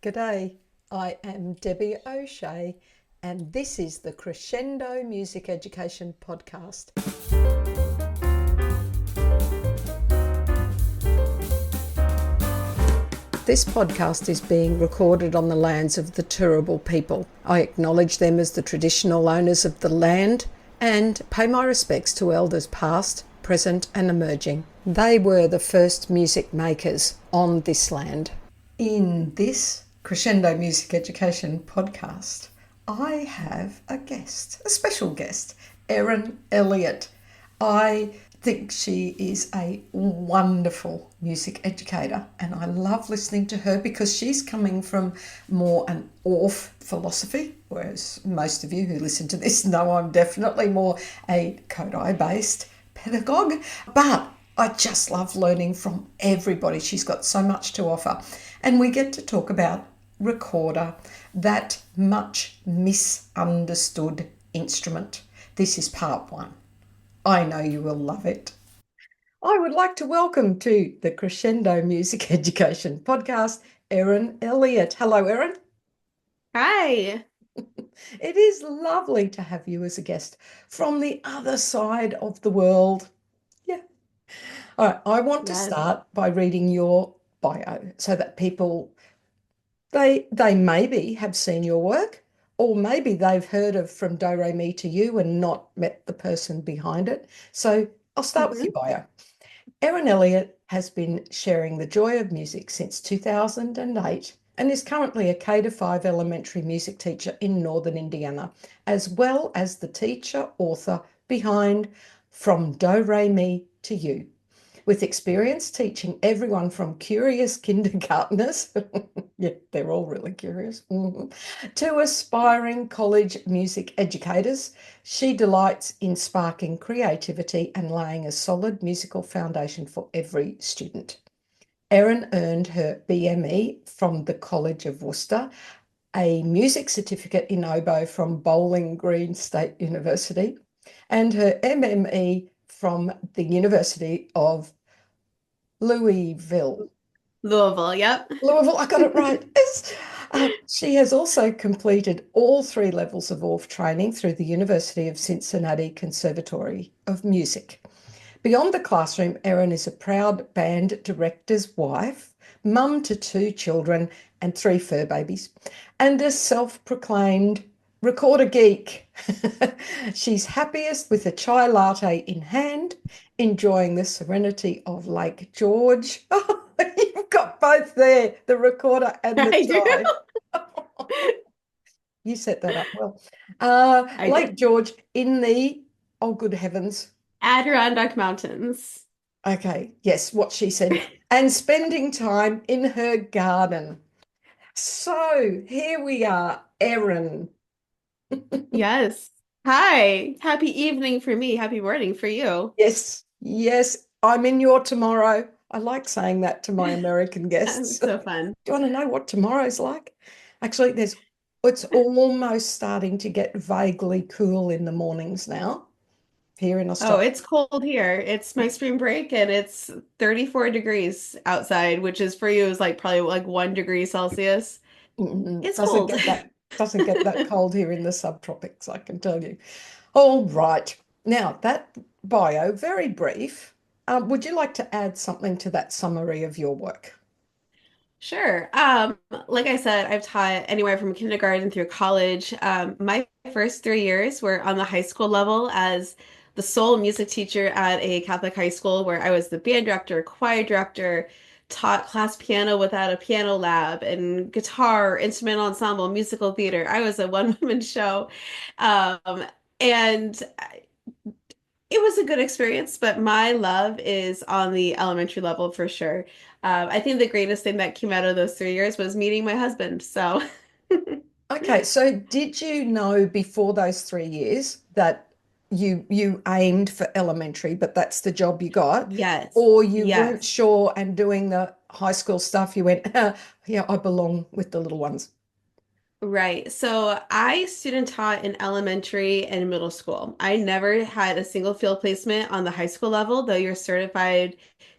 G'day, I am Debbie O'Shea, and this is the Crescendo Music Education Podcast. This podcast is being recorded on the lands of the Turrbal people. I acknowledge them as the traditional owners of the land and pay my respects to elders past, present and emerging. They were the first music makers on this land. In this Crescendo Music Education podcast, I have a guest, a special guest, Erin Elliott. I think she is a wonderful music educator, and I love listening to her because she's coming from more an Orff philosophy, whereas most of you who listen to this know I'm definitely more a Kodai-based pedagogue. But I just love learning from everybody. She's got so much to offer. And we get to talk about recorder, that much misunderstood instrument. This is part one. I know you will love it. I would like to welcome to the Crescendo Music Education Podcast, Erin Elliott. Hello, Erin. Hi. It is lovely to have you as a guest from the other side of the world. Yeah. All right. I want to Yes. start by reading your bio so that people, they maybe have seen your work, or maybe they've heard of From Do Re Mi to You and not met the person behind it. So I'll start with Mhm. your bio. Erin Elliott has been sharing the joy of music since 2008 and is currently a K-5 elementary music teacher in Northern Indiana, as well as the teacher author behind From Do Re Mi to You. With experience teaching everyone from curious kindergartners, yeah, they're all really curious, to aspiring college music educators, she delights in sparking creativity and laying a solid musical foundation for every student. Erin earned her B.M.E from the College of Wooster, a music certificate in Oboe from Bowling Green State University, and her M.M.E from the University of Louisville. Louisville, yep. Louisville, I got it right. Yes. She has also completed all three levels of Orff training through the University of Cincinnati Conservatory of Music. Beyond the classroom, Erin is a proud band director's wife, mum to two children and three fur babies, and a self-proclaimed recorder geek. She's happiest with a chai latte in hand, enjoying the serenity of Lake George. Oh, you've got both there, the recorder and the I do. chai. You set that up well. I Lake did. George in the, oh, good heavens. Adirondack Mountains. Okay, yes, what she said. And spending time in her garden. So here we are, Erin. Yes. Hi. Happy evening for me. Happy morning for you. Yes, yes, I'm in your tomorrow. I like saying that to my American guests. So fun. Do you want to know what tomorrow's like? Actually, it's almost starting to get vaguely cool in the mornings now here in Oh, Australia. it's cold here. It's my spring break and it's 34 degrees outside, which is for you is like probably like 1 degree Celsius. It's Doesn't cold. get that cold here in the subtropics, I can tell you. All right. Now, that bio, very brief. Would you like to add something to that summary of your work? Sure. Like I said, I've taught anywhere from kindergarten through college. My first 3 years were on the high school level as the sole music teacher at a Catholic high school where I was the band director, choir director, taught class piano without a piano lab, and guitar, instrumental ensemble, musical theater. I was a one-woman show. And it was a good experience, but my love is on the elementary level for sure. I think the greatest thing that came out of those 3 years was meeting my husband. So, Okay, so did you know before those 3 years that you aimed for elementary, but that's the job you got, yes, or you weren't yes. sure and doing the high school stuff, you went, yeah, I belong with the little ones. Right. So I student taught in elementary and middle school. I never had a single field placement on the high school level, though you're certified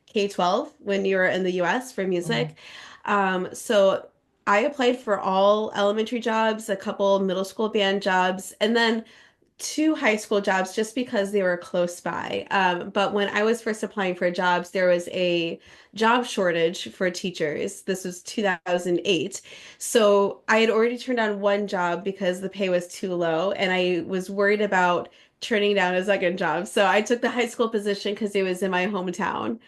K-12 when you're in the US for Mm. music. So I applied for all elementary jobs, a couple middle school band jobs, and then two high school jobs just because they were close by. But when I was first applying for jobs, there was a job shortage for teachers. This was 2008. So I had already turned down one job because the pay was too low, and I was worried about turning down a second job. So I took the high school position because it was in my hometown.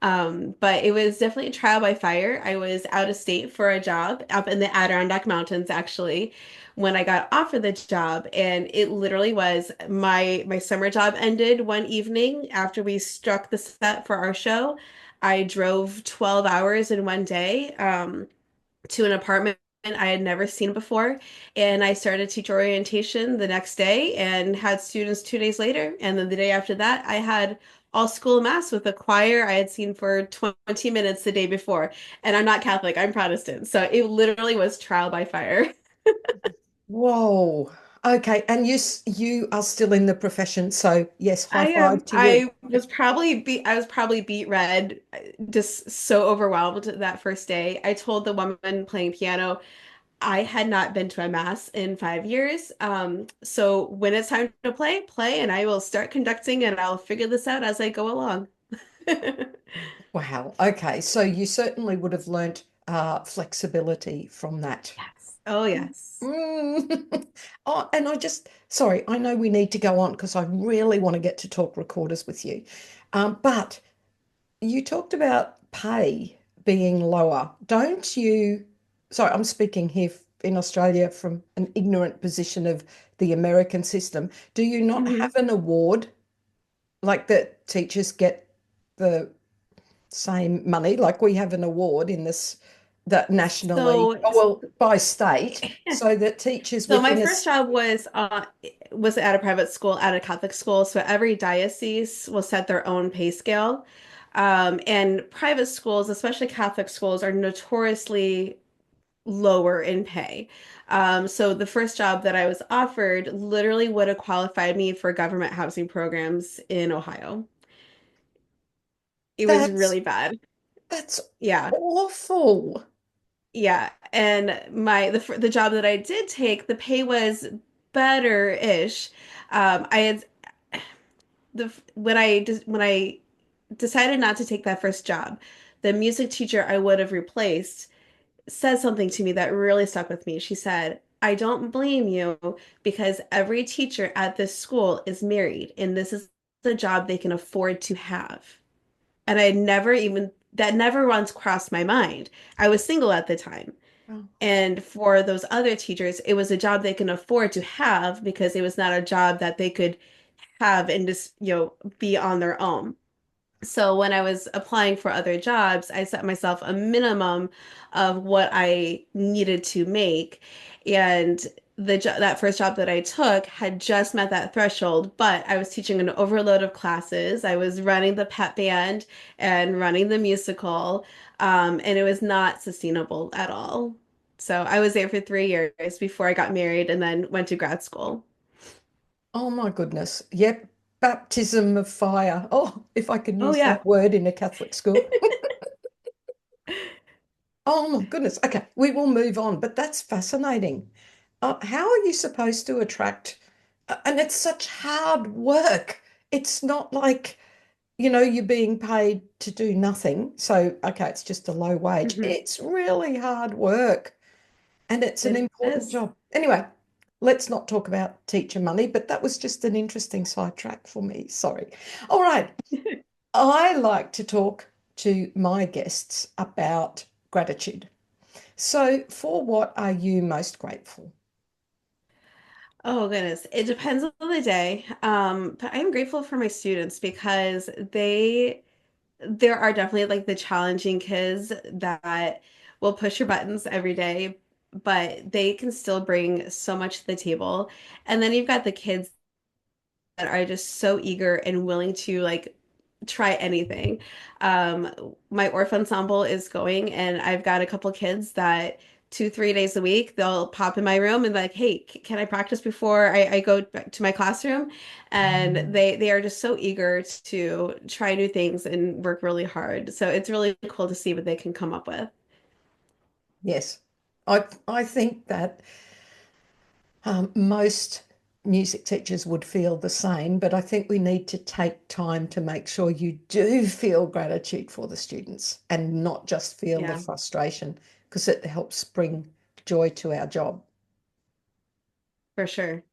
But it was definitely a trial by fire. I was out of state for a job up in the Adirondack Mountains, actually, when I got offered the job. And it literally was my summer job ended one evening after we struck the set for our show. I drove 12 hours in one day. To an apartment I had never seen before. And I started teacher orientation the next day and had students 2 days later. And then the day after that, I had all school mass with a choir I had seen for 20 minutes the day before. And I'm not Catholic, I'm Protestant. So it literally was trial by fire. Whoa. Okay, and you are still in the profession, so yes, high I five am. to you. I was probably beat red, just so overwhelmed that first day. I told the woman playing piano, I had not been to a mass in 5 years. So when it's time to play, play, and I will start conducting and I'll figure this out as I go along. Wow. Okay, so you certainly would have learnt flexibility from that. Yes. Oh, yes. Mm. Oh, and sorry, I know we need to go on because I really want to get to talk recorders with you. But you talked about pay being lower. Don't you? Sorry, I'm speaking here in Australia from an ignorant position of the American system. Do you not Mhm. have an award like that teachers get the same money? Like we have an award in this that nationally, So, oh well, by state, so that teachers so my within first us. job was at a private school, at a Catholic school. So every diocese will set their own pay scale. And private schools, especially Catholic schools, are notoriously lower in pay. So the first job that I was offered literally would have qualified me for government housing programs in Ohio. It was That's really bad. that's Yeah. awful. Yeah. And the job that I did take, the pay was better-ish. I had the when I decided not to take that first job, the music teacher I would have replaced said something to me that really stuck with me. She said, I don't blame you because every teacher at this school is married, and this is the job they can afford to have. And that never once crossed my mind. I was single at the time. Oh, And for those other teachers, it was a job they can afford to have because it was not a job that they could have and just, be on their own. So when I was applying for other jobs, I set myself a minimum of what I needed to make. And that first job that I took had just met that threshold, but I was teaching an overload of classes. I was running the pep band and running the musical, and it was not sustainable at all. So I was there for 3 years before I got married and then went to grad school. oh my goodness. Yep. Baptism of fire. Oh, if I can Oh use yeah. that word in a Catholic school. Oh my goodness. Okay, we will move on, but that's fascinating. How are you supposed to attract? And it's such hard work. It's not like, you're being paid to do nothing. So, okay, it's just a low wage. Mhm. It's really hard work and it's an It important is. job. Anyway, let's not talk about teacher money, but that was just an interesting sidetrack for me. Sorry. All right. I like to talk to my guests about gratitude. So, for what are you most grateful? Oh goodness, it depends on the day. But I'm grateful for my students because there are definitely like the challenging kids that will push your buttons every day, but they can still bring so much to the table. And then you've got the kids that are just so eager and willing to like try anything. My Orff ensemble is going, and I've got a couple kids that 2, 3 days a week they'll pop in my room and like, hey, can I practice before I go back to my classroom? And they are just so eager to try new things and work really hard. So it's really cool to see what they can come up with. Yes. I think that most music teachers would feel the same, but I think we need to take time to make sure you do feel gratitude for the students and not just feel the Yeah, frustration, because it helps bring joy to our job. for sure.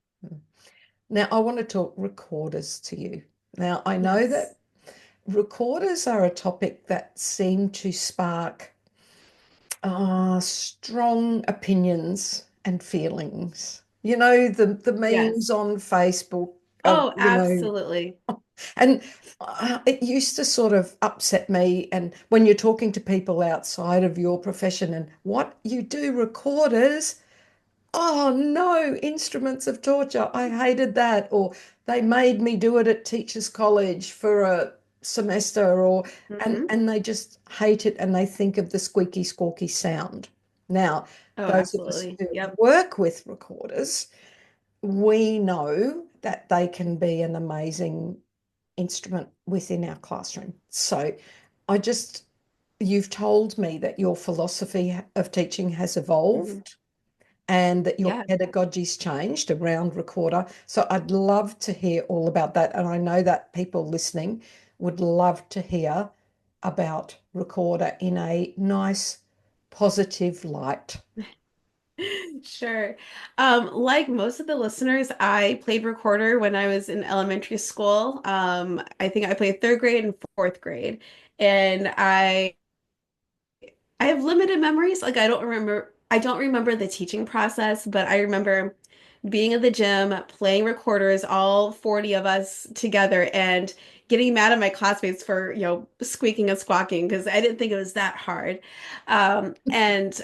Now, I want to talk recorders to you. Now, I know Yes. that recorders are a topic that seem to spark strong opinions and feelings. You know, the memes Yes. on Facebook of, Oh, absolutely. and it used to sort of upset me. And when you're talking to people outside of your profession and what you do, recorders, oh no, instruments of torture. I hated that. Or they made me do it at teachers' college for a semester, or Hmm. and they just hate it and they think of the squeaky squawky sound. Now, Oh, those of us absolutely. who Yep. work with recorders, we know that they can be an amazing instrument within our classroom. So I just, you've told me that your philosophy of teaching has Mhm. evolved and that your Yeah. pedagogy's changed around recorder. So I'd love to hear all about that. And I know that people listening would love to hear about recorder in a nice, positive light. Sure. Like most of the listeners, I played recorder when I was in elementary school. I think I played third grade and fourth grade. And I have limited memories. Like I don't remember the teaching process, but I remember being in the gym, playing recorders, all 40 of us together, and getting mad at my classmates for, squeaking and squawking because I didn't think it was that hard. And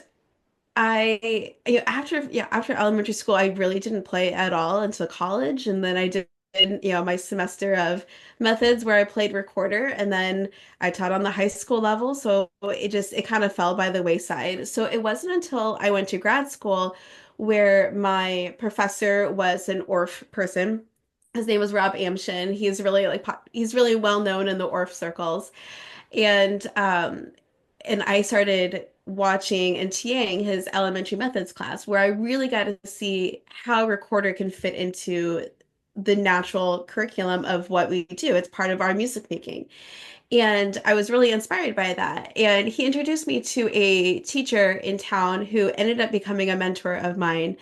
after elementary school, I really didn't play at all until college, and then I did, my semester of methods where I played recorder, and then I taught on the high school level, so it kind of fell by the wayside. So it wasn't until I went to grad school where my professor was an Orff person. His name was Rob Amshin. He's really well known in the Orff circles. And I started watching and TAing his elementary methods class where I really got to see how recorder can fit into the natural curriculum of what we do. It's part of our music making. And I was really inspired by that. And he introduced me to a teacher in town who ended up becoming a mentor of mine.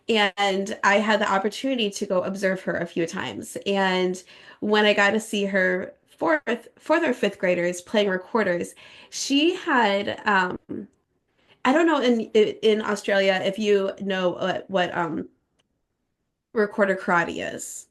And I had the opportunity to go observe her a few times. And when I got to see her fourth or fifth graders playing recorders, she had I don't know in Australia if you know what recorder karate is.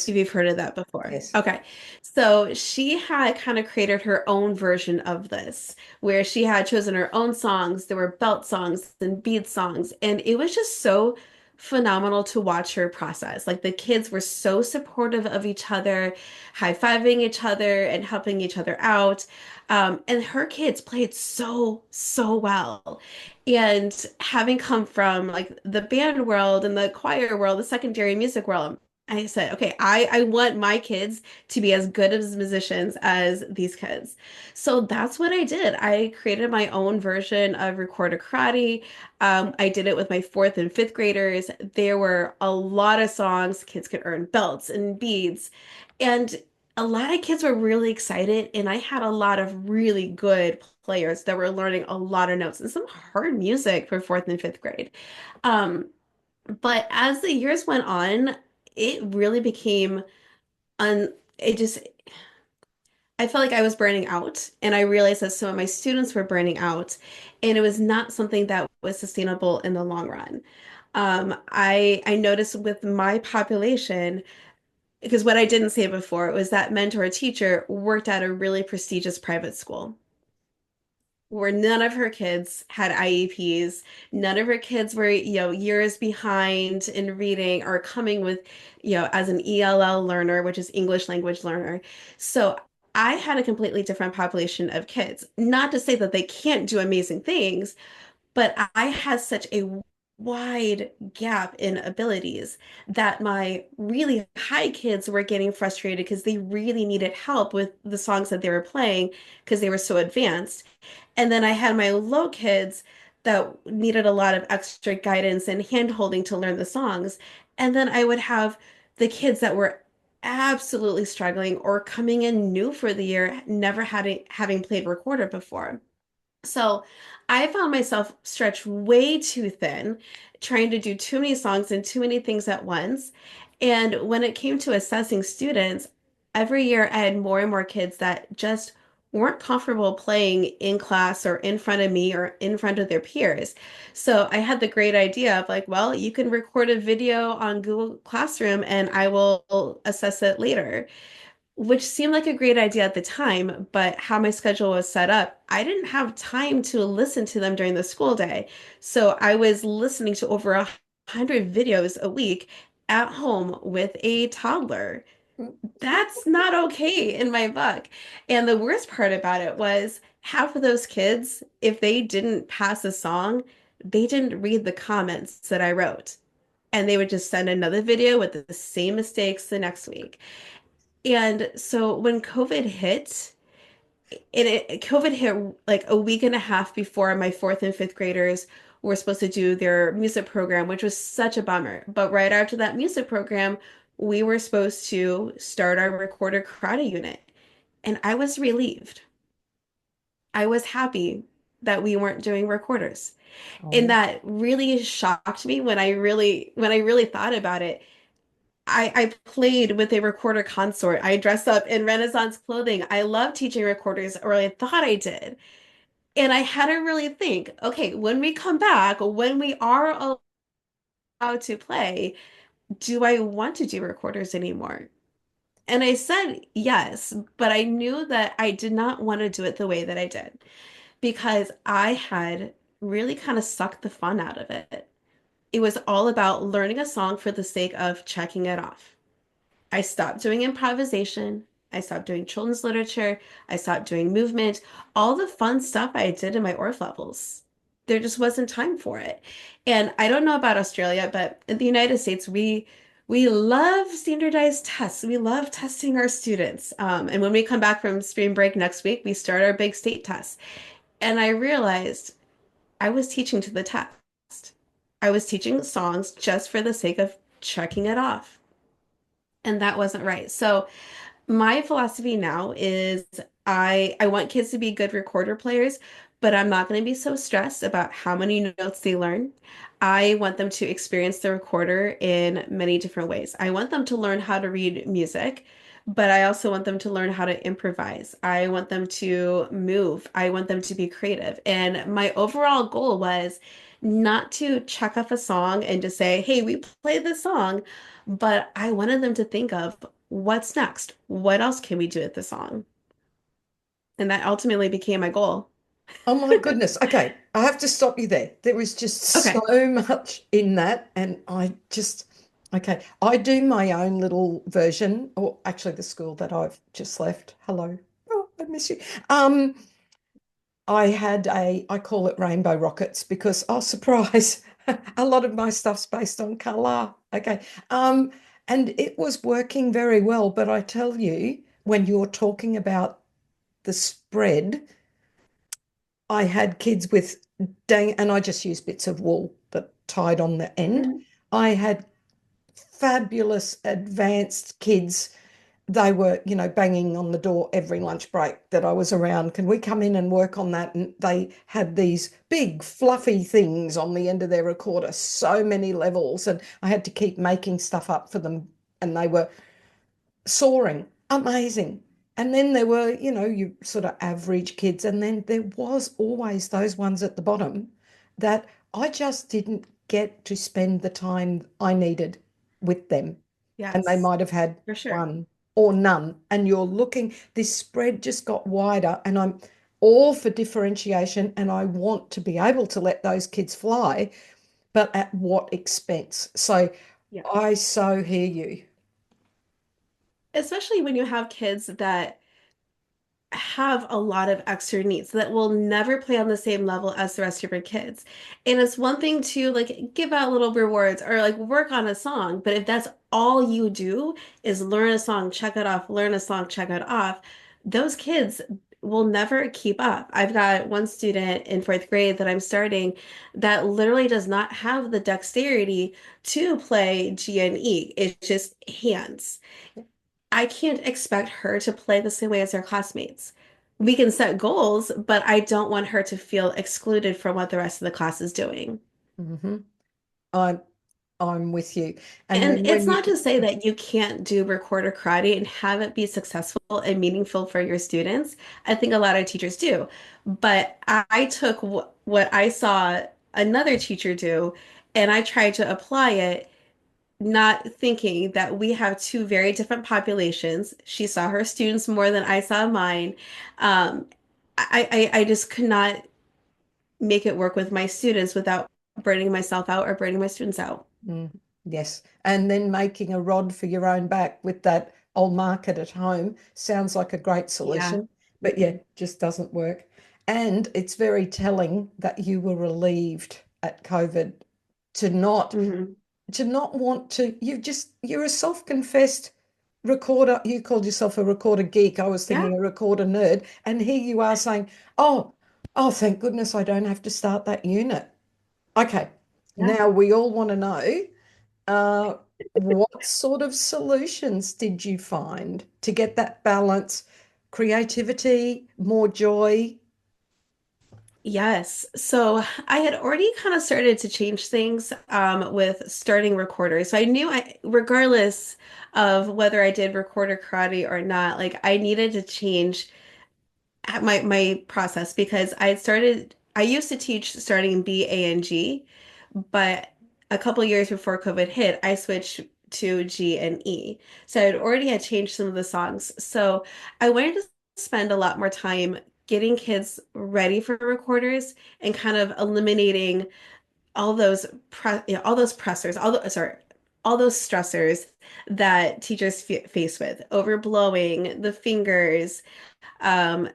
If Yes, you've heard of that before. yes. Okay. So she had kind of created her own version of this, where she had chosen her own songs. There were belt songs and bead songs, and it was just so phenomenal to watch her process. Like the kids were so supportive of each other, high-fiving each other and helping each other out. And her kids played so, so well. And having come from like the band world and the choir world, the secondary music world, I said, okay, I want my kids to be as good as musicians as these kids. So that's what I did. I created my own version of Recorder Karate. I did it with my fourth and fifth graders. There were a lot of songs. Kids could earn belts and beads. And a lot of kids were really excited. And I had a lot of really good players that were learning a lot of notes and some hard music for fourth and fifth grade. Um, but as the years went on, it really became un it just I felt like I was burning out and I realized that some of my students were burning out and it was not something that was sustainable in the long run. I noticed with my population, because what I didn't say before was that mentor teacher worked at a really prestigious private school where none of her kids had IEPs. None of her kids were, years behind in reading or coming with, as an ELL learner, which is English language learner. So I had a completely different population of kids. Not to say that they can't do amazing things, but I had such a wide gap in abilities that my really high kids were getting frustrated because they really needed help with the songs that they were playing because they were so advanced. And then I had my low kids that needed a lot of extra guidance and hand-holding to learn the songs. And then I would have the kids that were absolutely struggling or coming in new for the year, never having played recorder before. So I found myself stretched way too thin, trying to do too many songs and too many things at once. And when it came to assessing students, every year I had more and more kids that just weren't comfortable playing in class or in front of me or in front of their peers. So I had the great idea of like, well, you can record a video on Google Classroom and I will assess it later, which seemed like a great idea at the time, but how my schedule was set up, I didn't have time to listen to them during the school day. So I was listening to over 100 videos a week at home with a toddler. That's not okay in my book. And the worst part about it was half of those kids, if they didn't pass a song, they didn't read the comments that I wrote. And they would just send another video with the same mistakes the next week. And so when COVID hit like a week and a half before my fourth and fifth graders were supposed to do their music program, which was such a bummer. But right after that music program, we were supposed to start our recorder karate unit. And I was relieved. I was happy that we weren't doing recorders. And Oh, that really shocked me when I really thought about it. I played with a recorder consort. I dressed up in Renaissance clothing. I love teaching recorders, or I thought I did. And I had to really think, okay, when we come back, when we are allowed to play, do I want to do recorders anymore? And I said yes, but I knew that I did not want to do it the way that I did because I had really kind of sucked the fun out of it. It was all about learning a song for the sake of checking it off. I stopped doing improvisation. I stopped doing children's literature. I stopped doing movement, all the fun stuff I did in my Orff levels. There just wasn't time for it. And I don't know about Australia, but in the United States, we love standardized tests. We love testing our students. And when we come back from spring break next week, we start our big state tests. And I realized I was teaching to the test. I was teaching songs just for the sake of checking it off. And that wasn't right. So my philosophy now is I want kids to be good recorder players, but I'm not going to be so stressed about how many notes they learn. I want them to experience the recorder in many different ways. I want them to learn how to read music, but I also want them to learn how to improvise. I want them to move. I want them to be creative. And my overall goal was not to check off a song and just say, hey, we played this song, but I wanted them to think of what's next? What else can we do with the song? And that ultimately became my goal. oh my goodness. Okay, I have to stop you there. There is just so Okay. much in that, and okay, I do my own little version, or actually the school that I've just left. Hello. Oh, I miss you. Um, I call it rainbow rockets because, oh, surprise, a lot of my stuff's based on color. Okay. Um, and it was working very well, but I tell you, when you're talking about the spread, I had kids with and I just used bits of wool that tied on the end. Mhm. I had fabulous advanced kids. They were, banging on the door every lunch break that I was around. Can we come in and work on that? And they had these big fluffy things on the end of their recorder, so many levels, and I had to keep making stuff up for them, and they were soaring, amazing. And then there were, you sort of average kids, and then there was always those ones at the bottom that I just didn't get to spend the time I needed with them. And they Yes, might have had for sure. one or none. And you're looking, this spread just got wider, and I'm all for differentiation, and I want to be able to let those kids fly, but at what expense? So Yeah. I so hear you. Especially when you have kids that have a lot of extra needs that will never play on the same level as the rest of your kids. And it's one thing to like give out little rewards or like work on a song, but if that's all you do is learn a song, check it off, learn a song, check it off, those kids will never keep up. I've got one student in fourth grade that I'm starting that literally does not have the dexterity to play G&E. It's just hands. I can't expect her to play the same way as her classmates. We can set goals, but I don't want her to feel excluded from what the rest of the class is doing. Hmm. I'm I'm with you. And And then it's when you not to say that you can't do recorder karate and have it be successful and meaningful for your students. I think a lot of teachers do. But I took what I saw another teacher do and I tried to apply it, not thinking that we have two very different populations. She saw her students more than I saw mine. Um, I just could not make it work with my students without burning myself out or burning my students out. Mm, yes. And then making a rod for your own back with that old market at home sounds like a great Yeah. solution. But yeah, just doesn't work. And it's very telling that you were relieved at COVID to not Mhm. want to, you're a self-confessed recorder. You called yourself a recorder geek. I was Yeah. thinking a recorder nerd. And here you are saying, oh, oh, thank goodness I don't have to start that unit. Okay. Yeah. Now we all want to know uh, what sort of solutions did you find to get that balance, creativity, more joy? Yes. So I had already kind of started to change things with starting recorders. So I knew regardless of whether I did recorder karate or not, like I needed to change my process because I used to teach starting in B.A. and G, but a couple years before COVID hit, I switched to G&E. So I'd already had changed some of the songs. So I wanted to spend a lot more time getting kids ready for recorders and kind of eliminating all those pressors, all those stressors that teachers face with overblowing the fingers,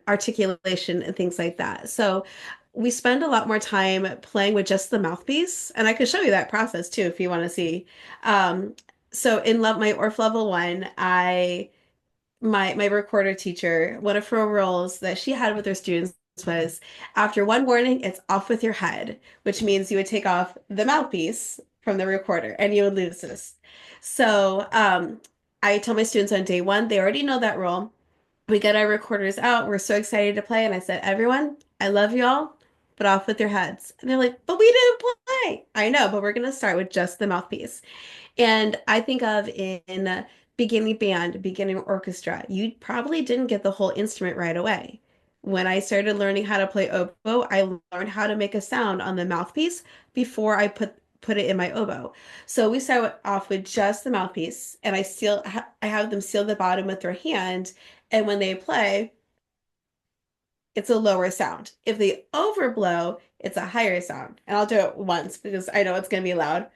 articulation and things like that. So we spend a lot more time playing with just the mouthpiece, and I could show you that process too if you want to see. Um, so in my Orff level one, my recorder teacher, one of her rules that she had with her students was after one warning, it's off with your head, which means you would take off the mouthpiece from the recorder and you would lose this. So I told my students on day one, they already know that rule. We get our recorders out. We're so excited to play. And I said, everyone, I love you all, but off with your heads. And they're like, but we didn't play. I know, but we're going to start with just the mouthpiece. And I think of in beginning band, beginning orchestra, you probably didn't get the whole instrument right away. When I started learning how to play oboe, I learned how to make a sound on the mouthpiece before I put it in my oboe. So we start off with just the mouthpiece, and I have them seal the bottom with their hand, and when they play, it's a lower sound. If they overblow, it's a higher sound. And I'll do it once because I know it's going to be loud.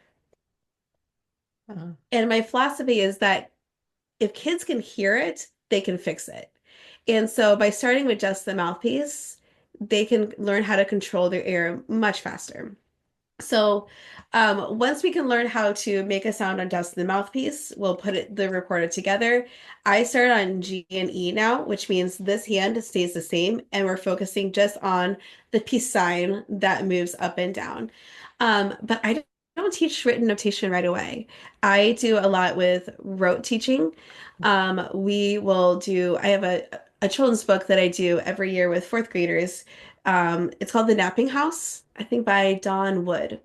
Uh, And my philosophy is that if kids can hear it, they can fix it. And so by starting with just the mouthpiece, they can learn how to control their ear much faster. So once we can learn how to make a sound on just the mouthpiece, we'll put the recorder together. I start on G&E now, which means this hand stays the same, and we're focusing just on the peace sign that moves up and down. But I don't teach written notation right away. I do a lot with rote teaching. I have a children's book that I do every year with fourth graders. It's called The Napping House, I think by Dawn Wood,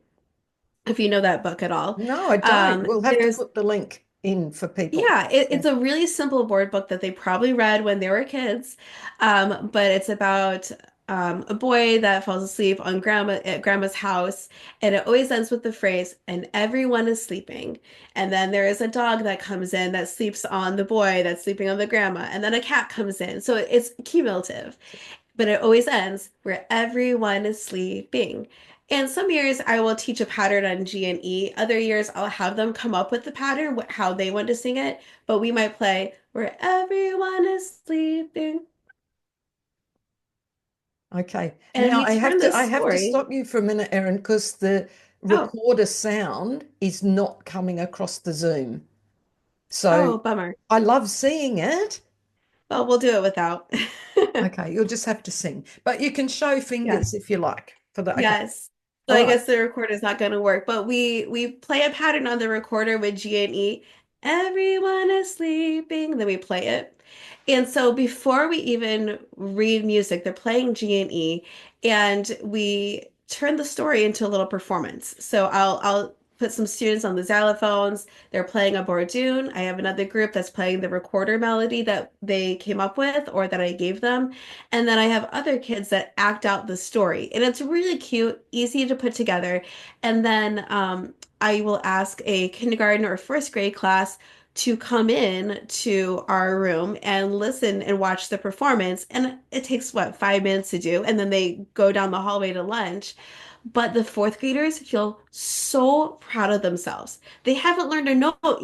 if you know that book at all. no, I don't. We'll have to There's put the link in for people. yeah, Yeah. it's a really simple board book that they probably read when they were kids. But it's about a boy that falls asleep on grandma at grandma's house, and it always ends with the phrase, and everyone is sleeping. And then there is a dog that comes in that sleeps on the boy that's sleeping on the grandma, and then a cat comes in. So it's cumulative, but it always ends where everyone is sleeping. And some years I will teach a pattern on G&E. Other years I'll have them come up with the pattern, how they want to sing it. But we might play where everyone is sleeping. Okay. And Now we turn I this have to story. stop you for a minute, Erin, because the Oh, recorder sound is not coming across the Zoom. So oh, bummer. I love seeing it, Well, we'll do it without. Okay, you'll just have to sing, but you can show Yeah. fingers if you like for the, okay. Yes. So All I right. guess the recorder is not going to work, but we play a pattern on the recorder with G&E. Everyone is sleeping, then we play it. And so before we even read music, they're playing G&E, and we turn the story into a little performance. So I'll put some students on the xylophones. They're playing a bordoon. I have another group that's playing the recorder melody that they came up with or that I gave them. And then I have other kids that act out the story. And it's really cute, easy to put together. And then I will ask a kindergarten or first grade class to come in to our room and listen and watch the performance. And it takes, what, 5 minutes to do. And then they go down the hallway to lunch. But the fourth graders feel so proud of themselves. They haven't learned a note,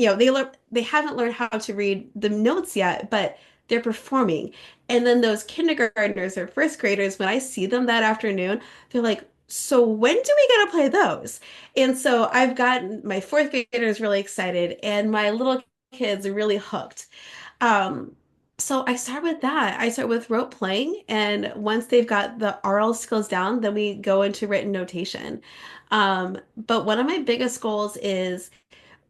they haven't learned how to read the notes yet, but they're performing. And then those kindergartners or first graders, when I see them that afternoon, they're like, so when do we get to play those? And so I've gotten my fourth graders really excited, and my little kids are really hooked. Um, so I start with that. I start with rote playing, and once they've got the oral skills down, then we go into written notation. But one of my biggest goals is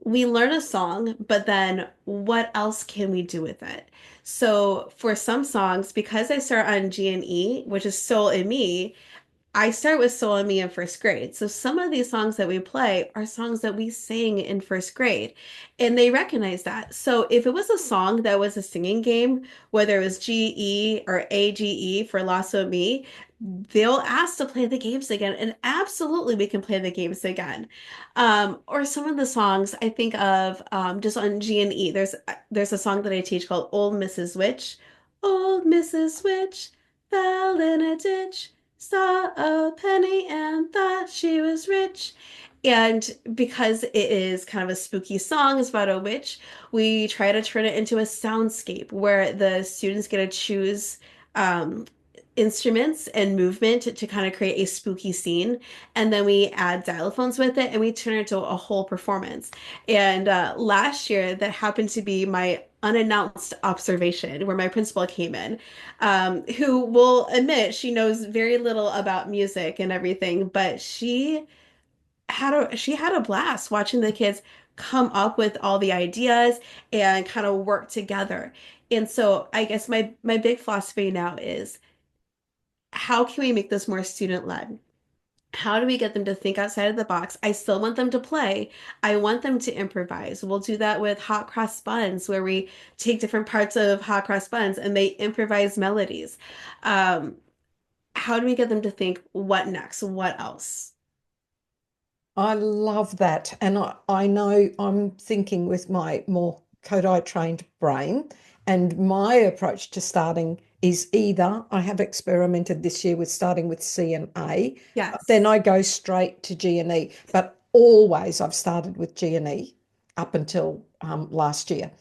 we learn a song, but then what else can we do with it? So for some songs, because I start on G and E, which is Soul in Me, I start with Soul and Me in first grade. So some of these songs that we play are songs that we sang in first grade, and they recognize that. So if it was a song that was a singing game, whether it was GE or AGE for Lasso Me, they'll ask to play the games again, and absolutely we can play the games again. Or some of the songs I think of just on G and E. There's a song that I teach called Old Mrs. Witch. Old Mrs. Witch fell in a ditch, saw a penny and thought she was rich. And because it is kind of a spooky song, it's about a witch, we try to turn it into a soundscape where the students get to choose um, instruments and movement to kind of create a spooky scene. And then we add xylophones with it and we turn it into a whole performance. And last year, that happened to be my unannounced observation where my principal came in, who will admit she knows very little about music and everything, but she had a blast watching the kids come up with all the ideas and kind of work together. And so I guess my big philosophy now is how can we make this more student led? How do we get them to think outside of the box? I still want them to play. I want them to improvise. We'll do that with hot cross buns, where we take different parts of hot cross buns and they improvise melodies. Um, how do we get them to think, what next? What else? I love that. And I know I'm thinking with my more Kodai trained brain, and my approach to starting is either I have experimented this year with starting with C and A, then Yes. I go straight to G and E, but always I've started with G and E up until last year.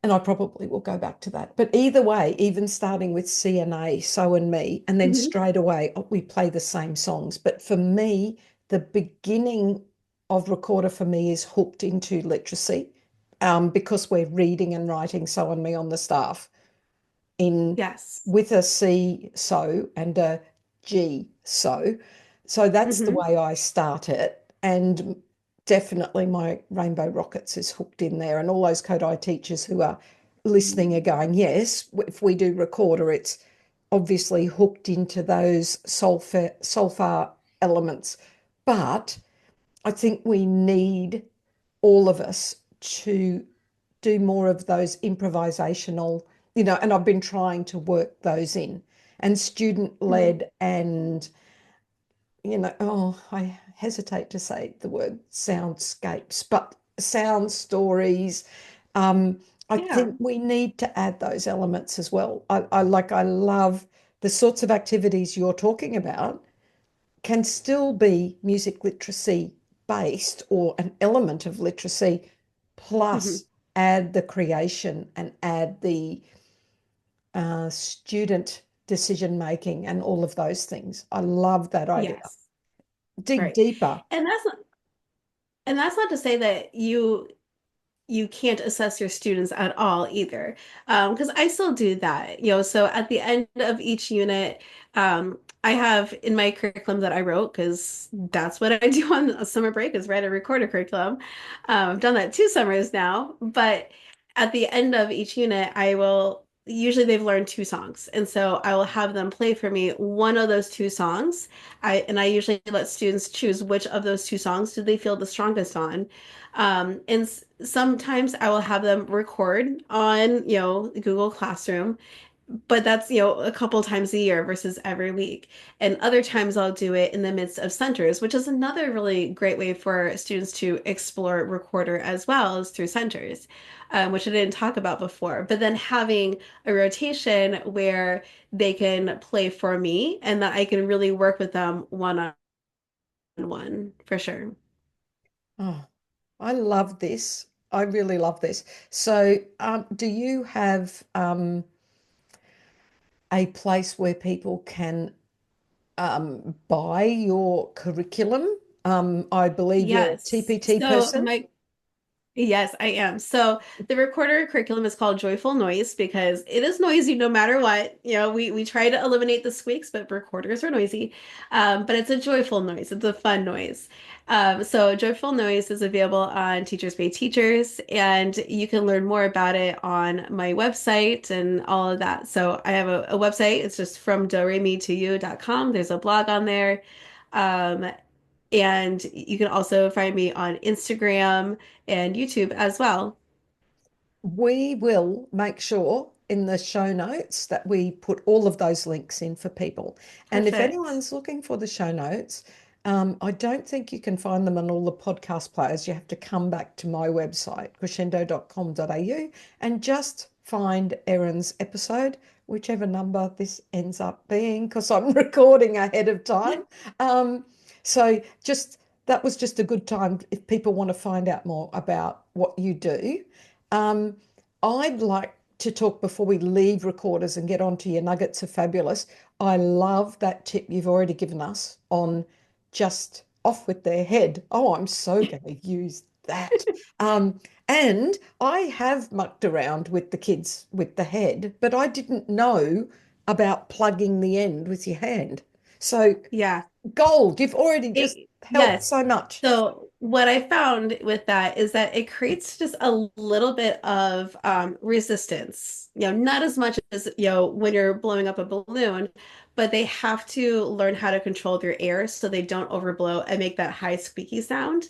And I probably will go back to that. But either way, even starting with C and A, So and Me, and then Mhm. straight away we play the same songs. But for me, the beginning of recorder for me is hooked into literacy, because we're reading and writing So and Me on the staff in Yes. with a C so and a G so. So that's the Hmm. way I start it. And definitely my Rainbow Rockets is hooked in there. And all those Kodai teachers who are listening are going, yes, if we do recorder, it's obviously hooked into those solfa elements. But I think we need all of us to do more of those improvisational, and I've been trying to work those in and student Hmm. led and, I hesitate to say the word soundscapes, but sound stories. Um, I Yeah. think we need to add those elements as well. I love the sorts of activities you're talking about can still be music literacy based or an element of literacy, Hmm. plus add the creation and add the student decision making and all of those things. I love that idea. Yes. Dig Right. deeper. And that's not to say that you you can't assess your students at all either. Because I still do that, so at the end of each unit, I have in my curriculum that I wrote, because that's what I do on a summer break is write a recorder curriculum. I've done that 2 summers now, but at the end of each unit, I will usually they've learned 2 songs. And so I will have them play for me one of those 2 songs. I usually let students choose which of those 2 songs do they feel the strongest on. And sometimes I will have them record on, Google Classroom, but that's, a couple times a year versus every week. And other times I'll do it in the midst of centers, which is another really great way for students to explore recorder as well as through centers, which I didn't talk about before. But then having a rotation where they can play for me and that I can really work with them one on one for sure. Oh, I love this. I really love this. So, do you have a place where people can buy your curriculum? I believe you're a Yes. TPT person. Yes, I am. So the recorder curriculum is called Joyful Noise because it is noisy no matter what. We try to eliminate the squeaks, but recorders are noisy. But it's a joyful noise. It's a fun noise. So Joyful Noise is available on Teachers Pay Teachers, and you can learn more about it on my website and all of that. So I have a website. It's just from doremi2u.com. There's a blog on there. Um, and you can also find me on Instagram and YouTube as well. We will make sure in the show notes that we put all of those links in for people. And if Perfect. anyone's looking for the show notes, I don't think you can find them on all the podcast players. You have to come back to my website, crescendo.com.au, and just find Erin's episode, whichever number this ends up being, because I'm recording ahead of time. Um, so just that was just a good time if people want to find out more about what you do. Um, I'd like to talk before we leave recorders and get on to your nuggets of fabulous. I love that tip you've already given us on just off with their head. Oh, I'm so going to use that. Um, and I have mucked around with the kids with the head, but I didn't know about plugging the end with your hand. So, Yeah. gold, you've already just helped Yes. so much. So what I found with that is that it creates just a little bit of resistance. Not as much as, when you're blowing up a balloon, but they have to learn how to control their air so they don't overblow and make that high squeaky sound.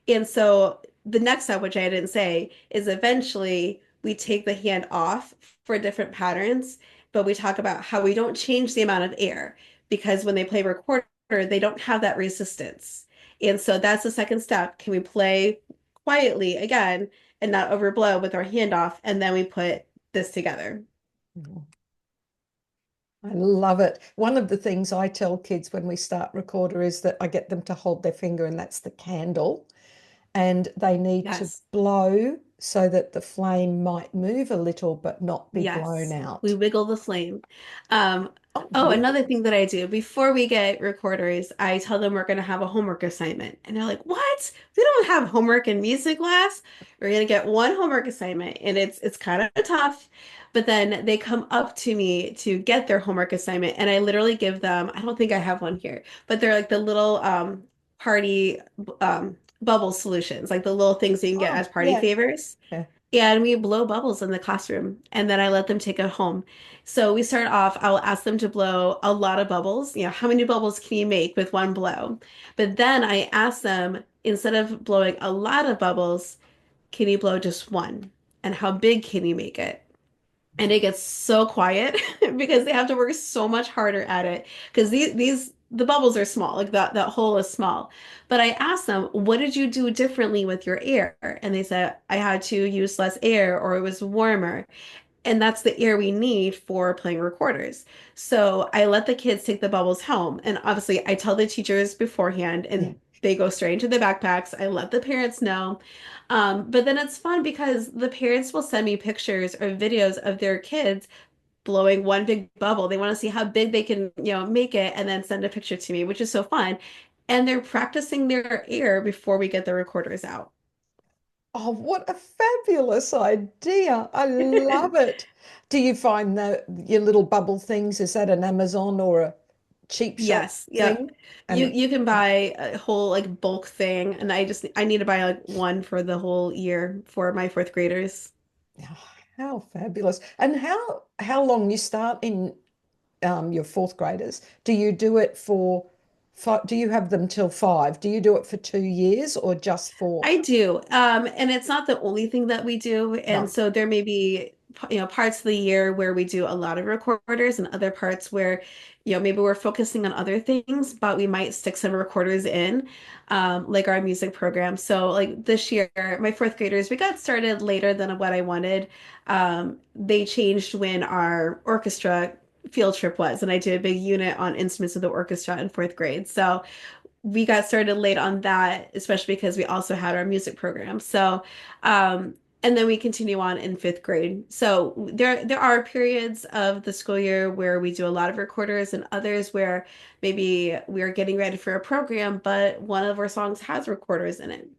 And so the next step, which I didn't say, is eventually we take the hand off for different patterns, but we talk about how we don't change the amount of air because when they play recorder, they don't have that resistance. And so that's the second step. Can we play quietly again and not overblow with our hand off? And then we put this together. I love it. One of the things I tell kids when we start recorder is that I get them to hold their finger, and that's the candle, and they need to Yes. blow so that the flame might move a little but not be blown Yes, we out. wiggle the flame. Um, Oh, oh, wiggle. another thing that I do before we get recorders, I tell them we're going to have a homework assignment. And they're like, "What? We don't have homework in music class. We're going to get one homework assignment." And it's kind of tough. But then they come up to me to get their homework assignment, and I literally give them, I don't think I have one here, but they're like the little party bubble solutions, like the little things you can get Oh, as party yeah. favors. Yeah. And we blow bubbles in the classroom, and then I let them take it home. So we start off, I'll ask them to blow a lot of bubbles. How many bubbles can you make with one blow? But then I ask them, instead of blowing a lot of bubbles, can you blow just one? And how big can you make it? And it gets so quiet because they have to work so much harder at it because these the bubbles are small, like that hole is small. But I asked them, what did you do differently with your air? And they said, I had to use less air or it was warmer. And that's the air we need for playing recorders. So I let the kids take the bubbles home. And obviously, I tell the teachers beforehand, Yeah. and they go straight into the backpacks. I let the parents know. But then it's fun because the parents will send me pictures or videos of their kids blowing one big bubble. They want to see how big they can, make it and then send a picture to me, which is so fun. And they're practicing their air before we get the recorders out. Oh, what a fabulous idea. I love it. Do you find that your little bubble things, is that an Amazon or a cheap shop Yes, yep. thing? You And you can buy a whole like bulk thing, and I need to buy like one for the whole year for my fourth graders. oh, how fabulous. And how long you start in your fourth graders? Do you do it for five, do you have them till five? Do you do it for 2 years or just four? I do. And it's not the only thing that we do. And No. so there may be, parts of the year where we do a lot of recorders and other parts where, maybe we're focusing on other things, but we might stick some recorders in, like our music program. So like this year, my fourth graders, we got started later than what I wanted. They changed when our orchestra field trip was, and I did a big unit on instruments of the orchestra in fourth grade. So we got started late on that, especially because we also had our music program. So, and then we continue on in fifth grade. So there are periods of the school year where we do a lot of recorders and others where maybe we're getting ready for a program, but one of our songs has recorders in it.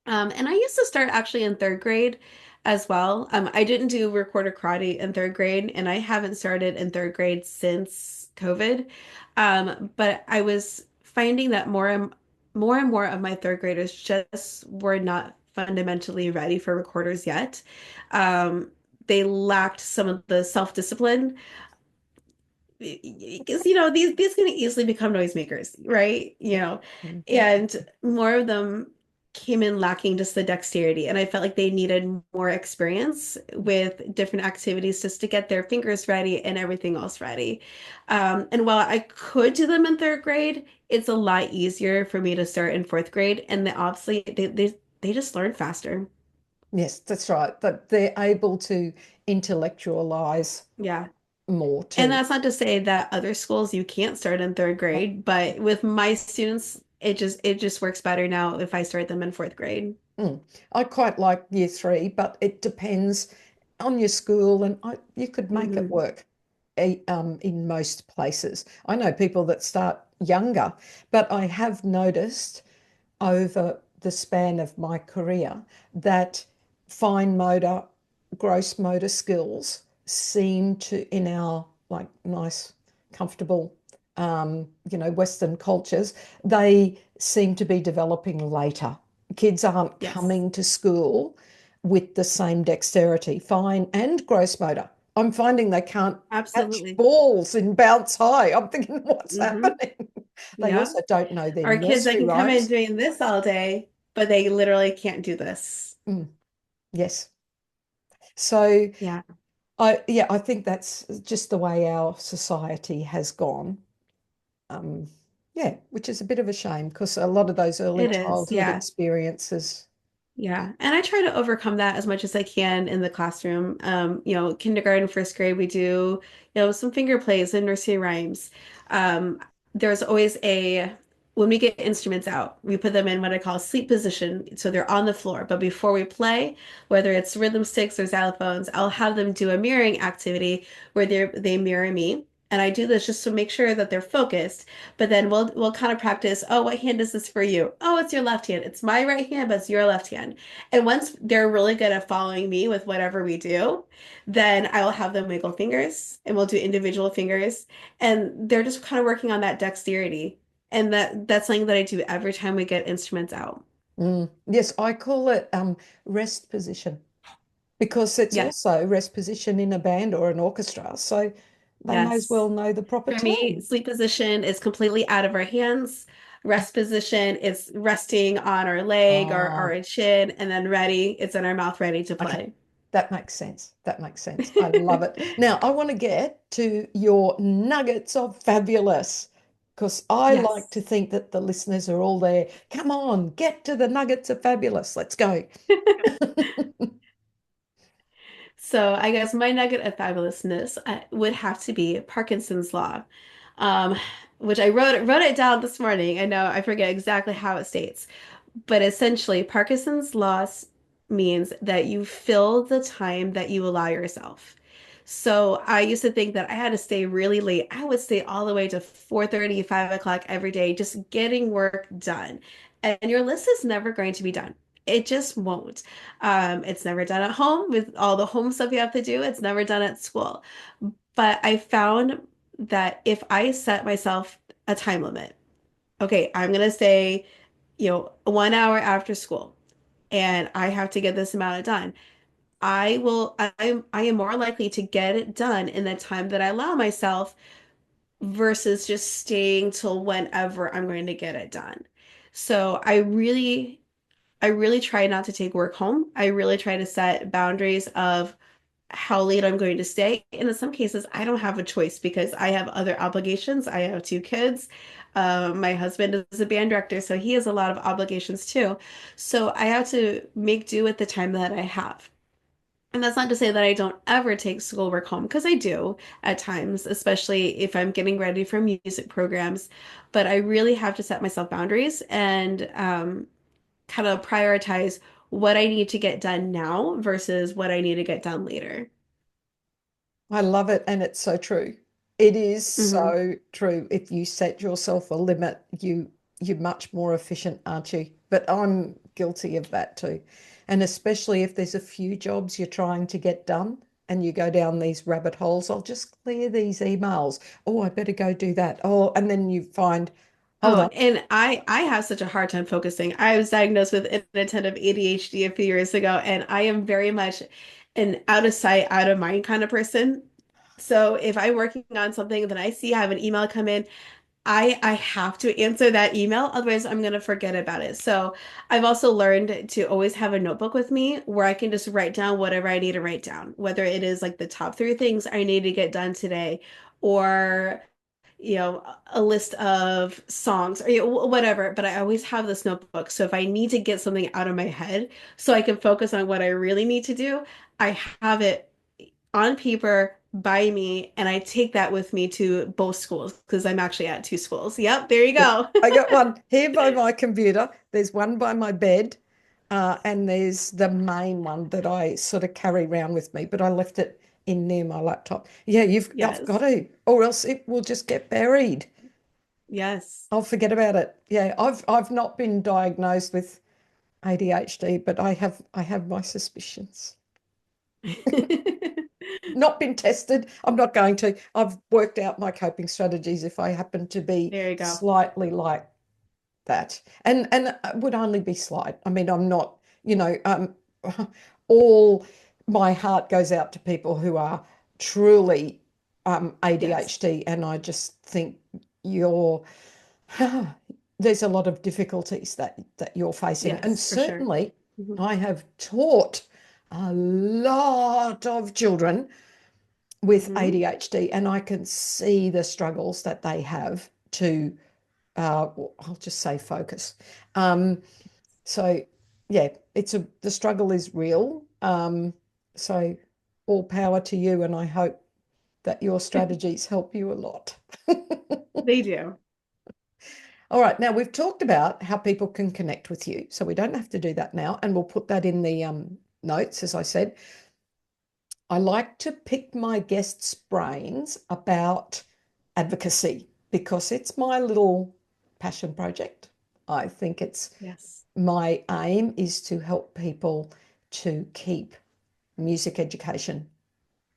And I used to start actually in third grade as well. I didn't do recorder karate in third grade, and I haven't started in third grade since COVID. But I was finding that more of my third graders just were not fundamentally ready for recorders yet. Um, they lacked some of the self-discipline because these can easily become noisemakers, right? Mhm. And more of them came in lacking just the dexterity, and I felt like they needed more experience with different activities just to get their fingers ready and everything else ready. And while I could do them in third grade, it's a lot easier for me to start in fourth grade, and obviously they just learn faster. Yes, that's right. But they're able to intellectualize Yeah. more And too. that's not to say that other schools you can't start in third grade, but with my students, it just works better now if I start them in fourth grade. Mm. I quite like year three, but it depends on your school, and you could make it Hmm. work in most places. I know people that start younger, but I have noticed over the span of my career that fine motor, gross motor skills seem to, in our like nice, comfortable, Western cultures, they seem to be developing later. Kids aren't Yes, coming to school with the same dexterity, fine and gross motor. I'm finding they can't catch absolutely. balls in bounce high. I'm thinking, what's Hmm. happening? They Yeah. also don't know their Our kids that nursery can come in rhymes. doing this all day, but they literally can't do this. Mm, yes. So Yeah, I think that's just the way our society has gone. Um, yeah, which is a bit of a shame because a lot of those early it is. childhood Yeah. experiences. Yeah, and I try to overcome that as much as I can in the classroom. Kindergarten, first grade, we do, some finger plays and nursery rhymes. There's always when we get instruments out, we put them in what I call a sleep position. So they're on the floor. But before we play, whether it's rhythm sticks or xylophones, I'll have them do a mirroring activity where they mirror me. And I do this just to make sure that they're focused. But then we'll kind of practice, oh, what hand is this for you? Oh, it's your left hand. It's my right hand, but it's your left hand. And once they're really good at following me with whatever we do, then I will have them wiggle fingers and we'll do individual fingers. And they're just kind of working on that dexterity. And that's something that I do every time we get instruments out. Mm, yes, I call it rest position because it's Yes, also rest position in a band or an orchestra. So they may as yes. well know the proper For me, term. sleep position is completely out of our hands. Rest position is resting on our leg or Ah, our chin, and then ready, it's in our mouth ready to okay. play. That makes sense. That makes sense. I love it. Now, I want to get to your nuggets of fabulous because I like Yes. to think that the listeners are all there. Come on, get to the nuggets of fabulous. Let's go. So I guess my nugget of fabulousness would have to be Parkinson's law, um, which I wrote it down this morning. I know I forget exactly how it states, but essentially Parkinson's law means that you fill the time that you allow yourself. So I used to think that I had to stay really late. I would stay all the way to 4:30, 5 o'clock every day, just getting work done. And your list is never going to be done. it just won't. It's never done at home with all the home stuff you have to do. It's never done at school. But I found that if I set myself a time limit, okay, I'm gonna say, 1 hour after school, and I have to get this amount done. I am more likely to get it done in the time that I allow myself versus just staying till whenever I'm going to get it done. So I really try not to take work home. I really try to set boundaries of how late I'm going to stay. And in some cases, I don't have a choice because I have other obligations. I have two kids. My husband is a band director, so he has a lot of obligations too. So I have to make do with the time that I have. And that's not to say that I don't ever take schoolwork home, because I do at times, especially if I'm getting ready for music programs. But I really have to set myself boundaries and kind of prioritize what I need to get done now versus what I need to get done later. I love it, and it's so true. It is Hmm. so true. If you set yourself a limit, you're much more efficient, aren't you? But I'm guilty of that too. And especially if there's a few jobs you're trying to get done and you go down these rabbit holes, I'll just clear these emails. Oh, I better go do that. Oh, and then you find, hold Oh, on. and I have such a hard time focusing. I was diagnosed with inattentive ADHD a few years ago, and I am very much an out of sight, out of mind kind of person. So if I'm working on something, then I see I have an email come in, I have to answer that email, otherwise I'm gonna forget about it. So I've also learned to always have a notebook with me where I can just write down whatever I need to write down, whether it is like the top three things I need to get done today, or a list of songs or whatever. But I always have this notebook. So if I need to get something out of my head so I can focus on what I really need to do, I have it on paper by me, and I take that with me to both schools because I'm actually at two schools. Yep, there you Yeah, go. I got one here by my computer. There's one by my bed, and there's the main one that I sort of carry around with me, but I left it in near my laptop. Yeah, I've got Yes. to, or else it will just get buried. Yes. I'll forget about it. Yeah, I've not been diagnosed with ADHD, but I have my suspicions. Not been tested. I'm not going to. I've worked out my coping strategies if I happen to be There you go. slightly like that, and it would only be slight. I mean, I'm not, all my heart goes out to people who are truly Yes. ADHD, and I just think you're there's a lot of difficulties that you're facing, and Yes, for sure. certainly Mhm. I have taught a lot of children with Mhm. ADHD, and I can see the struggles that they have to I'll just say focus. Um, so yeah, the struggle is real. So all power to you, and I hope that your strategies help you a lot. They do. All right, now we've talked about how people can connect with you, so we don't have to do that now, and we'll put that in the notes, as I said. I like to pick my guests' brains about advocacy because it's my little passion project. I think it's Yes. my aim is to help people to keep music education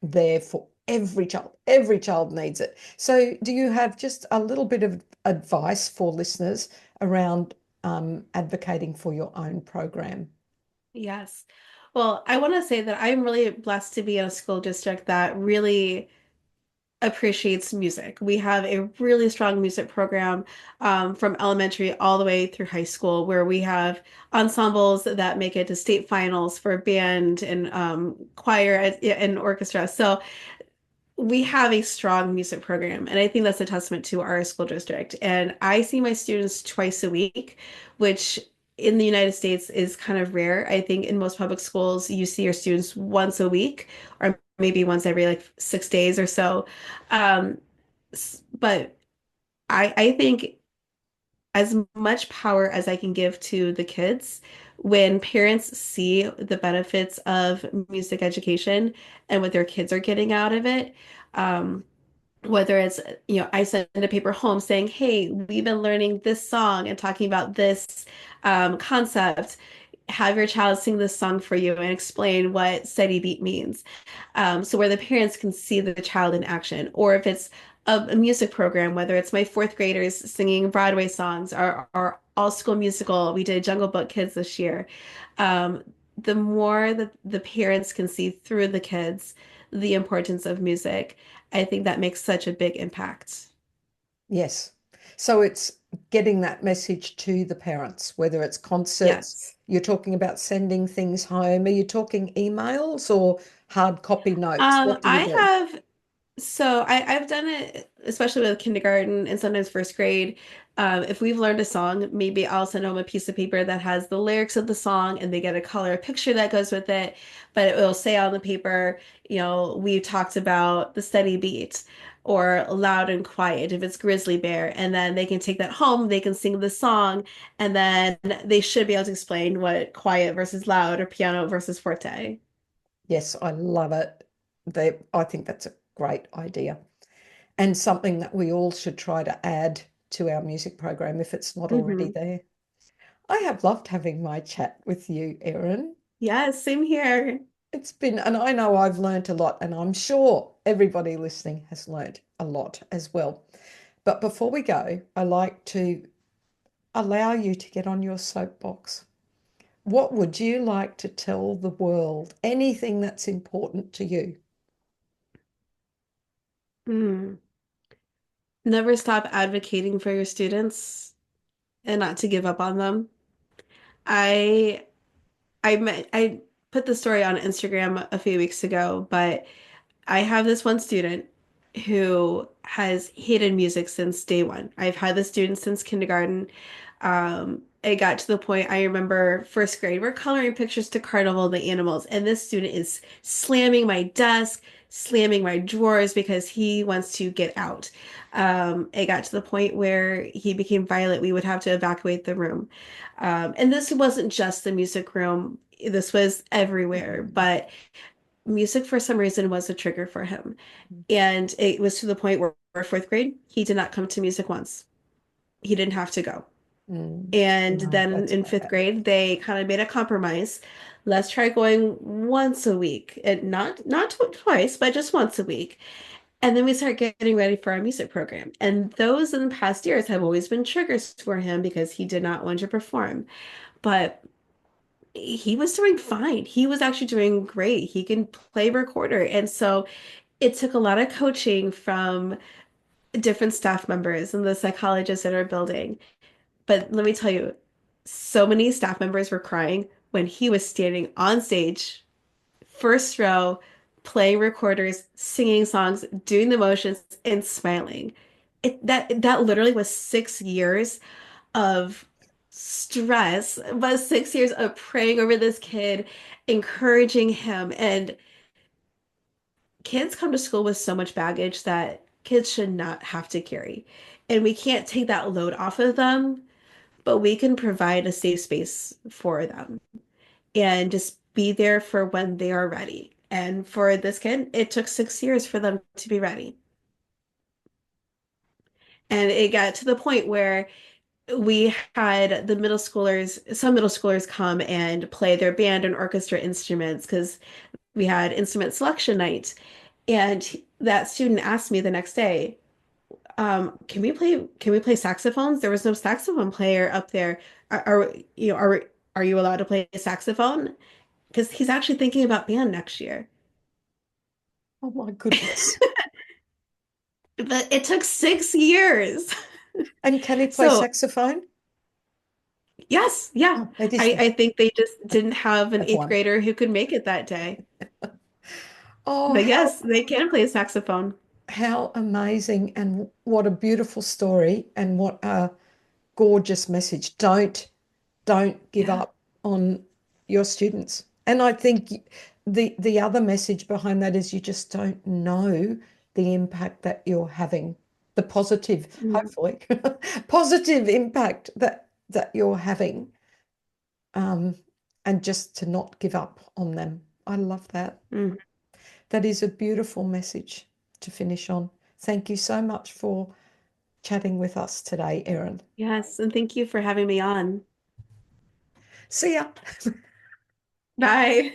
there for every child. Every child needs it. So, do you have just a little bit of advice for listeners around advocating for your own program? Yes. Well, I want to say that I'm really blessed to be in a school district that really appreciates music. We have a really strong music program from elementary all the way through high school, where we have ensembles that make it to state finals for band and choir and orchestra. So we have a strong music program, and I think that's a testament to our school district. And I see my students twice a week, which in the United States is kind of rare. I think in most public schools, you see your students once a week, or maybe once every like 6 days or so. But I think as much power as I can give to the kids, when parents see the benefits of music education and what their kids are getting out of it, um, whether it's, I send a paper home saying, hey, we've been learning this song and talking about this concept. have your child sing this song for you and explain what steady beat means. So where the parents can see the child in action, or if it's a music program, whether it's my fourth graders singing Broadway songs or our all school musical, we did Jungle Book Kids this year. Um, the more that the parents can see through the kids the importance of music, I think that makes such a big impact. Yes. So it's getting that message to the parents, whether it's concerts, Yes. you're talking about sending things home. Are you talking emails or hard copy notes? What do you I do? have I've done it, especially with kindergarten and sometimes first grade. If we've learned a song, maybe I'll send home a piece of paper that has the lyrics of the song and they get a color picture that goes with it. But it will say on the paper, we talked about the steady beat or loud and quiet if it's Grizzly Bear. And then they can take that home, they can sing the song, and then they should be able to explain what quiet versus loud or piano versus forte. Yes, I love it. I think that's a great idea and something that we all should try to add to our music program if it's not already Hmm. there. I have loved having my chat with you, Erin. Yes, same here. And I know I've learnt a lot, and I'm sure everybody listening has learnt a lot as well. But before we go, I like to allow you to get on your soapbox. What would you like to tell the world? Anything that's important to you? Mm. Never stop advocating for your students and not to give up on them. I I put the story on Instagram a few weeks ago, but I have this one student who has hated music since day one. I've had this student since kindergarten. It got to the point I remember first grade, we're coloring pictures to Carnival the Animals, and this student is slamming my desk, slamming my drawers because he wants to get out. It got to the point where he became violent. We would have to evacuate the room. And this wasn't just the music room, this was everywhere, but music for some reason was a trigger for him. And it was to the point where fourth grade, he did not come to music once. He didn't have to go. And No, then that's in fifth bad. grade, they kind of made a compromise. Let's try going once a week, and not twice, but just once a week. And then we start getting ready for our music program. And those in the past years have always been triggers for him because he did not want to perform. But he was doing fine. He was actually doing great. He can play recorder. And so it took a lot of coaching from different staff members and the psychologists in our building. But let me tell you, so many staff members were crying when he was standing on stage, first row, playing recorders, singing songs, doing the motions, and smiling. That literally was 6 years of stress, but 6 years of praying over this kid, encouraging him. And kids come to school with so much baggage that kids should not have to carry. And we can't take that load off of them, but we can provide a safe space for them and just be there for when they are ready. And for this kid, it took 6 years for them to be ready. And it got to the point where we had some middle schoolers come and play their band and orchestra instruments because we had instrument selection night. And that student asked me the next day, can we play saxophones? There was no saxophone player up there. Are you allowed to play saxophone? Because he's actually thinking about band next year. Oh my goodness. But it took 6 years. And can he play So saxophone? yes, yeah. Oh, it I, is I think they just didn't have an have eighth one. grader who could make it that day. Oh, But yes, they can play saxophone. how amazing and what a beautiful story and what a gorgeous message. Don't give Yeah. up on your students. And I think the other message behind that is you just don't know the impact that you're having, the positive, Mm, hopefully, positive impact that you're having, um, and just to not give up on them. I love that. mm. That is a beautiful message to finish on. Thank you so much for chatting with us today, Erin. Yes, and thank you for having me on. See ya. Bye.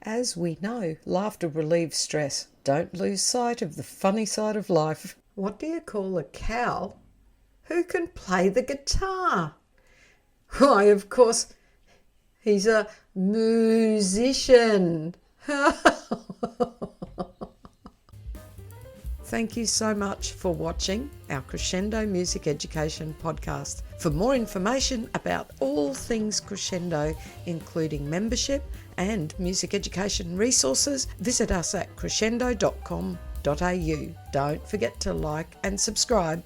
As we know, laughter relieves stress. Don't lose sight of the funny side of life. What do you call a cow who can play the guitar? Why, of course, he's a musician. Thank you so much for watching our Crescendo Music Education podcast. For more information about all things Crescendo, including membership and music education resources, visit us at crescendo.com.au. Don't forget to like and subscribe.